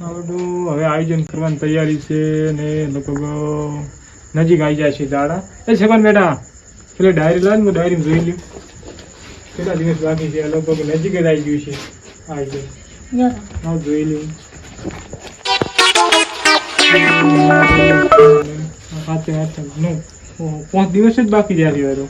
હવે આયોજન કરવાની તૈયારી છે ને લગભગ નજીક આવી જાય છે દાડા. એ છગન બેટા પેલે ડાયરી લાવ, હું ડાયરી જોઈ લઉં કેટલા દિવસ બાકી છે. લગભગ નજીક જ આવી ગયું છે આયોજન. હા જોઈ લઉં. 5 દિવસ જ બાકી રહ્યા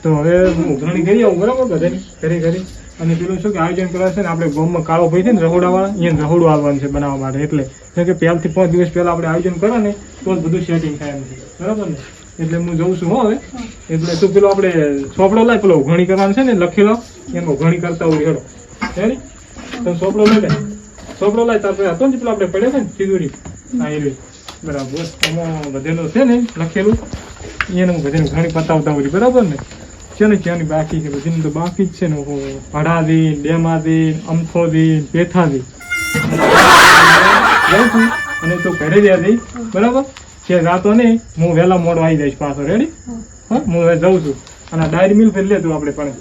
તો હવે હું ઉઘરાણી કરી આવું બરાબર બધાની ઘરે અને પેલું શું કે આયોજન કરવા છે ને આપણે ગામમાં કાળો ભાઈ છે ને રહોડાવાળા અહીંયા રહોડું આવવાનું છે બનાવવા માટે. એટલે કેમ કે પહેલાથી 5 દિવસ પહેલા આપણે આયોજન કરો ને તો જ બધું સેટિંગ થાય એમ છે બરાબર ને. એટલે હું જઉં છું હવે. એટલે તું પેલો આપણે ચોપડો લાય, પેલો ઉઘરાણી કરવાનું છે ને લખેલો એમાં ઉઘરાણી કરતા હોય હેડો હેડી તમે ચોપડો લઈ લે. ચોપડો લાય તાર હતો ને પેલો આપણે પડ્યો છે ને તિજોરી હા એ બરાબર આમાં બધેલું છે ને લખેલું એને હું બધાને ઘણી પતાવતા હોય બરાબર ને. ચાલો ક્યાંની બાકી છે બધીનું તો બાકી જ છે ને. અઢાદી, ડેમાદી, અમથોદી, પેથાદી જાઉં છું અને તો ઘરે જ હતી બરાબર કે રાતો નહીં હું વહેલા મોડો આવી જઈશ પાછો. રેડી? હા હું હવે જાઉં છું અને ડાયરી મિલ ફેર લેતું આપણે પણ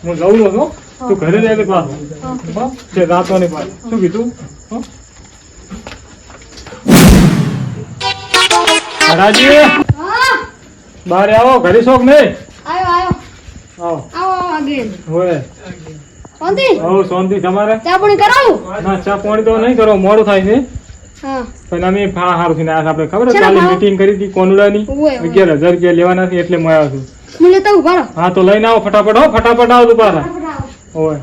હું જવું હતો તું ઘરે જ એટલે પાછો કે રાતો નહીં પાછો. શું કીધું? રાજી બારે આવો, ઘરે શોખ નહીં? આવો શાંતિ. તમારે ચા પાણી કરાવું? ના ચા પાણી તો નહીં કરો, મોડું થાય છે. પણ અમે સારું થઈને આવ્યા આપણે ખબર કાલે મીટિંગ કરી હતી કોનુડાની 11,000 રૂપિયા લેવાના છે એટલે હું આવ્યો છું. હા તો લઈને આવો ફટાફટ. હો ફટાફટ આવો તું પાછા. હોય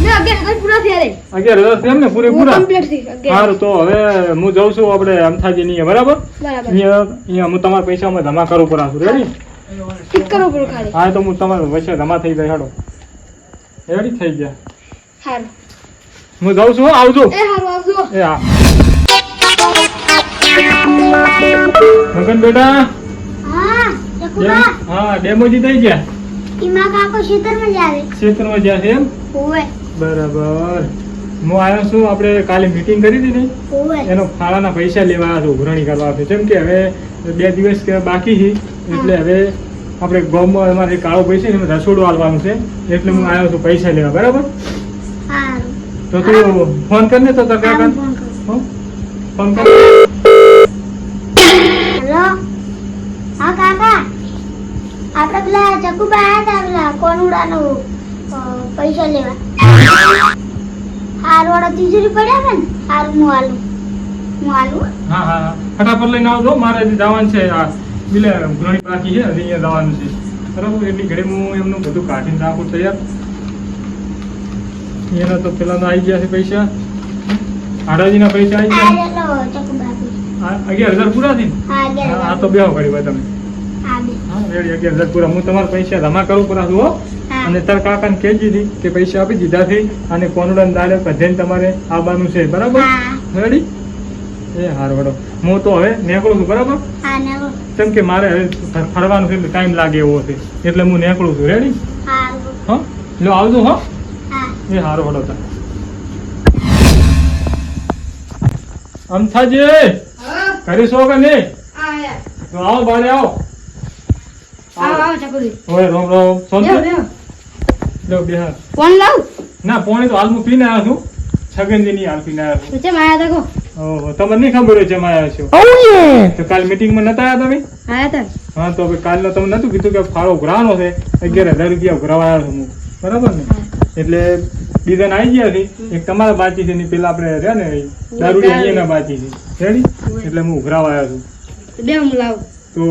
11,000 એમ ને પૂરેપૂરા? સારું તો હવે હું જઉં છું આપણે અમથાજી ની બરાબર. અહીંયા હું તમારા પૈસામાં જમા કરવું પડે છું. રેડી? હા તો હું તમારે વચ્ચે જમા થઈ જાય. હેડો રેડી થઈ ગયા. હું જાઉં છું. આવજો. એ હા મગન બેટા. હા ડેમોજી થઈ ગયા. ક્ષેત્રમાં જ્યાં છે એમ બરાબર. હું આવ્યો છું આપણે કાલે મીટિંગ કરી હતી ને એનો ફાળાના પૈસા લેવા આવ્યા છું ઉઘરાણી કરવા છે. કેમ કે હવે 2 દિવસ બાકી છે એટલે હવે આપણે ગામમાં અમારે કાળો પૈસા ને એમાં રસોડું આવવાનું છે એટલે હું આવ્યો છું પૈસા લેવા બરાબર. તો તું ફોન કર ને તો કાકા ફોન કર. હા કાકા આપણે પેલા ચકુબા આવ્યા હતા પેલા કોનુડાનો પૈસા લેવા. હારવાળા તિજોરી પડ્યા ને હારું હું આલું. હા હા ફટાફટ લઈને આવજો. મારે જવાનું છે આ બિલે ઘણી બાકી છે અહીંયા જવાનું છે બરાબર. એટલી ઘડી હું એમનું બધું કાઢીને રાખું તૈયાર. એના તો પેલા આવી ગયા છે પૈસા. હાડાજીના પૈસા આવી ગયા. 11,000 પૂરા થઈ. હા તો બેહો ઘડી ભાઈ તમે. હા રેડી 11,000 પૂરા. હું તમારા પૈસા જમા કરું પૂરા છું. અને તાર કાકાને કહેજી હતી કે પૈસા આપી દીધા છે અને કોનુડાને દાડે બધેને તમારે આવવાનું છે બરાબર. રેડી? એ હાર વડો હું તો હવે નીકળું છું બરાબર. કેમ કે મારે હવે ફરવાનું છે ટાઈમ લાગે એવો છે એટલે હું નીકળું છું. રેડી? હા લો આવજો. હો એ હારો વડો તાર અમથાજી ઘરે છો કે નહીં? તો આવો બારે આવો. હોય રોમ રોમ શાંતિ. લો બેહાર. ફોન લાવ ના પાણી તો હાલ હું પીને આવ્યો છું. છગનજી ની હાલ પીને આવ્યો છું. ચમ આયા તા કો? ઓહો તમને નહીં ખબર હોય ચમ આવ્યા છો? તો કાલ મીટિંગ માં નતા આવ્યા તમે? આયા તા. હા તો કાલ તમને નતું કીધું કે ફાળો ઉઘરાવાનો છે 11,000 રૂપિયા ઉઘરાવા આવ્યો છું હું બરાબર ને. એટલે બીજા આવી ગયા છે. એક તમારા બાકી છે ને પેલા આપણે રહ્યા ને દારૂડી અહીંયાના બાકી છે. રેડી? એટલે હું ઉઘરાવા આવ્યો છું. બે હું લાવ તો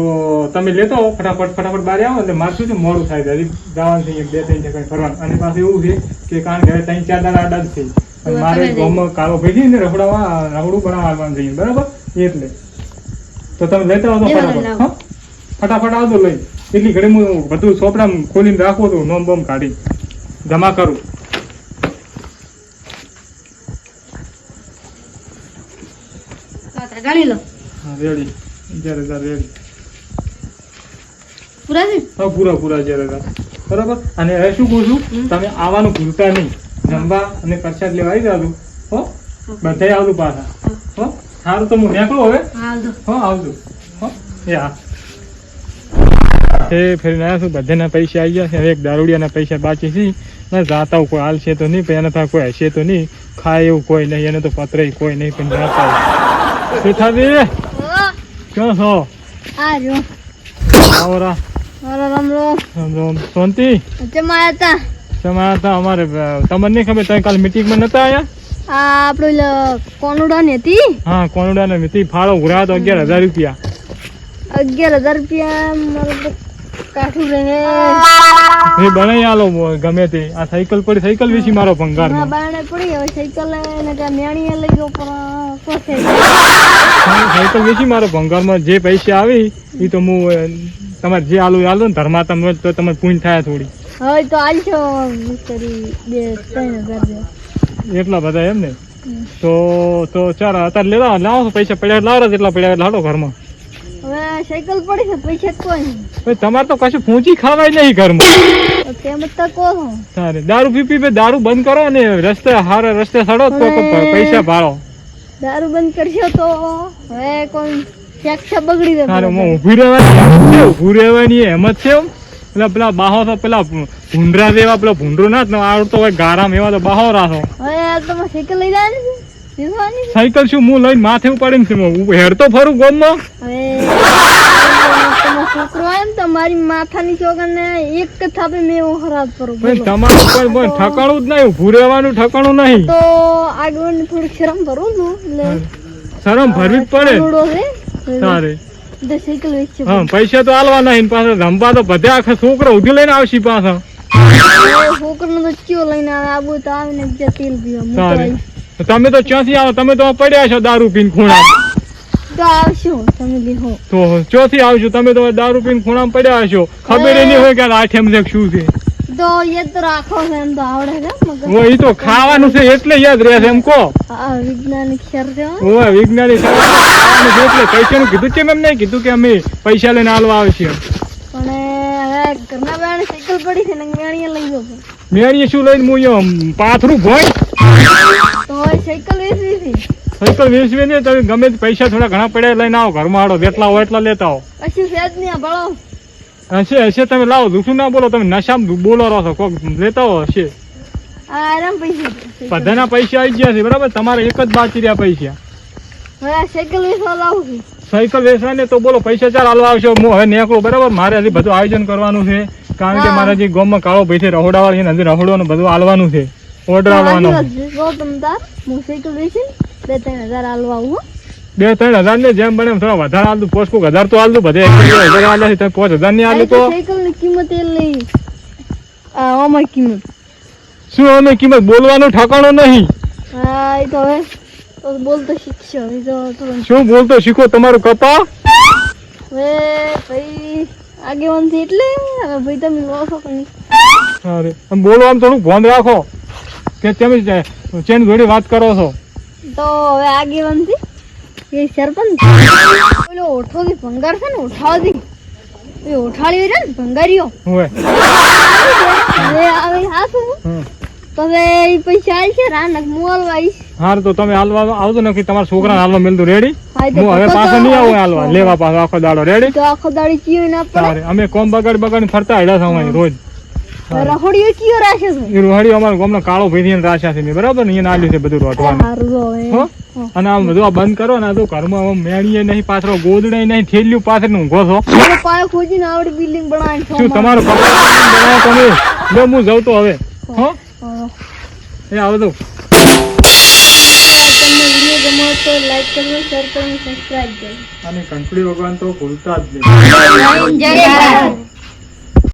તમે લેતો આવો ફટાફટ બહાર આવો એટલે મારે શું છે મોડું થાય છે. હજી જવાનું છે 2-3 જગ્યાએ ફરવાનું. અને પાછું એવું છે કે કારણ કે 3-4 દાડા આડા જ છે અને મારે ગામમાં કાળો ભાઈ ને રહોડું બનાવવાનું છે બરાબર. એટલે તો તમે લેતા આવો તો ફટાફટ આવજો લઈ. એટલી ઘડી હું બધું ચોપડા ખોલીને રાખું છું નોમ બોમ કાઢી જમા કરું. ગણી લો. Ready 11,000 ready. પૂરા છે? હા પૂરા 11,000 બરાબર. અને હવે શું કહું છું તમે આવવાનું ભૂલતા નહીં. જમવા અને પ્રસાદ લેવા આવી જાવ. હો બધા આવજો પાછા. હો સારું તો હું નીકળું હવે. હો આવજો. હો એ હા તે ફેરીને આવ્યા છું, બધાના પૈસા આવી ગયા છે. હવે એક દારૂડિયાના પૈસા બાકી છે. ના જાતા કોઈ હાલશે તો નહીં, પણ એને ત્યાં કોઈ હશે તો નહીં, ખાય એવું કોઈ નહીં, એને તો પતરે કોઈ નહીં, પણ જાતા શેઠાજી ક્યાં છો? આવરા શાંતિ જમાયા હતા. તમારા હતા અમારે તમને નહીં ખબર, તમે કાલે મીટિંગમાં નતા આયા? આપણે કોનુડા ની હતી. હા કોનુડા ને મીટિંગ ફાળો ઉઘરાયો તો 11,000 રૂપિયા. 11,000 રૂપિયા મારું કાઠું રહે. એ બનાવી આલો ગમે તે. આ સાયકલ પડી, સાયકલ વેચી મારો ભંગાર બારણે પડી. હવે સાયકલ મેણીએ લઈ ગયો પણ સાયકલ વેચી મારો ભંગારમાં. જે પૈસા આવી એ તો હું તમારે જે આલુ આલો ને ધર્મા તમે તો તમારે પૂંજ થાય થોડી. હવે તો આલશો 2-3,000 એટલા બધા એમ ને? તો ચાલ અત્યારે લેવા લાવો પૈસા પડ્યા લાવો જેટલા પડ્યા એટલે હાલો ઘરમાં. હવે સાયકલ પડી છે, પૈસા કોઈ નહીં. તમારે તો કશું પૂંચી ખાવાય નહીં ઘરમાં. તેમ જ તકો સારે દારૂ પી દારૂ બંધ કરો ને રસ્તે હારે રસ્તે સડો તો પૈસા ભાડો. દારૂ બંધ કરશો તો હવે કોઈ શિક્ષા બગડી જાય. સારું ઊભી રહેવાની હેમત છે એમ? પેલા બાહો તો પેલા ભૂંડરા જેવા પેલા ભૂંડરો ના આવડતો હોય ગારામ એવા તો બાહો રાખો. હવે તમે સાયકલ લઈ જાય ને સાયકલ શું હું લઈને માથે ઉપાડીને હેડતો ફરું ગામમાં. હવે છોકરો આવે ને તમારી માથાની ચોગર ને એક થાપે મેં ખરાબ કરું. તમારું કોઈ ઠકાણું જ નહીં, ઊભું રહેવાનું ઠકાણું નહીં. તો આગળ થોડીક શરમ ભરું છું એટલે શરમ ભરવી જ પડે. સારે સાયકલ વેચી પૈસા તો આલવા નહીં, પાછા રમવા તો બધા આખા છોકરા ઉધી લઈને આવશે પાછા. છોકરો તો ચિયો લઈને આવે આબુ તો આવે ને બીજા તેલ પીવા. તમે તો ક્યાંથી આવો? તમે તો પડ્યા છો દારૂ પીને ખૂણા. તો આવશું તમે લીહો તો ચોથી આવશું? તમે તો દારૂ પીને ખૂણામાં પડ્યા છો, ખબર નહીં હોય કે આઠેમ છે શું છે. તો એ તો રાખો છે એમ તો આવડે છે મગજ. ઓ એ તો ખાવાનું છે એટલે યાદ રહે છે એમ કહો. હા વૈજ્ઞાનિક શર છે. ઓ વૈજ્ઞાનિક ખાવાનું છે એટલે પૈસાનું કીધું છે એમ નહીં કીધું કે અમે પૈસા લઈને આલવા આવશે. પણ હવે ઘરના બાને સાયકલ પડી છે ને મેણીએ લઈ ગયો. મેણીએ શું લઈને હું પાથરું ભોય તો સાયકલ વેચવી છે. સાયકલ વેચવી ને તમે ગમે તે પૈસા થોડા ઘણા પડ્યા લઈને આવો ઘરમાં આડો જેટલા હોય એટલા લેતા આવો. પછી સેજ નહીં આ ભળો હશે તમે લાવો દુખું ના બોલો, તમે નશામાં બોલો રહો છો કોક લેતા હો હશે. આરામ પૈસા બધાના પૈસા આવી ગયા છે બરાબર, તમારે એક જ બાકી રહ્યા પૈસા. હવે આ સાયકલ વેચવા લાવું છું. સાયકલ વેચવા ને તો બોલો પૈસા ચાલ હાલવા આવશો. હું હવે નીકળું બરાબર, મારે હજી બધું આયોજન કરવાનું છે કારણ કે મારા જે ગામમાં કાળો ભાઈ છે રહોડાવાળી છે, હજી રહોડવાનું બધું હાલવાનું છે, ઓર્ડર આવવાનો. હું સાયકલ વેચી 2-3,000 હાલવા આવું. 2-3,000 ને જેમ બને થોડા વધારે હાલ દઉં, 5,000 તો હાલ દઉં, બધે 1,000 હાલ છે, 5,000 ની હાલ તો સાયકલ ની કિંમત એ લઈ અમારી કિંમત શું અમે કિંમત બોલવાનું ઠકાણું નહીં. હા એ તો હવે તો બોલતો શીખશો. એ તો થોડું શું બોલતો શીખો તમારું કપા. હવે ભાઈ આગેવાન છે એટલે હવે ભાઈ તમે લો છો કઈ. અરે બોલવાનું થોડું ભાન રાખો કે તમે ચેન જોડી વાત કરો છો. તો હવે આગેવાન છે એ સરપંચ પેલો ઓઠો થી ભંગાર છે ને ઉઠાવતી એ ઉઠાડી છે ને ભંગારીઓ હવે આવે હાસું તો હવે એ પૈસા આવી છે રાનક મોલ વાઈસ. હાર તો તમે હાલવા આવજો ને કે તમારા છોકરાને હાલવા મેલતું રેડી. હું હવે પાછો નહીં આવું હાલવા લેવા પાછો આખો દાડો રેડી. તો આખો દાડી ચીયો ના પડે. અમે કોમ બગાડ ફરતા હેડા સમય રોજ. રહોડીઓ કયો રાખે છે? એ રોહડી અમારા ગામનો કાળો ભાઈ રાશા છે બરાબર ને, એને આલ્યું છે બધું રોટવાનું. અને આમ બધું આ બંધ કરો ને તો ઘરમાં મેણીએ નહીં, પાછળ ગોદડે નહીં, થેલ્યું પાછળ ઊંઘો છો. પાયો ખોજીને આવડી બિલ્ડિંગ બનાવી શું તમારો બનાવો તમે? જો હું જઉં તો હવે હો એ આવજો. તમને વિડીયો ગમે તો લાઈક કરજો, શેર કરજો, સબસ્ક્રાઇબ કરજો અને ઘંટડી વગાડવાનું તો ભૂલતા જ નહીં. જય ભારત.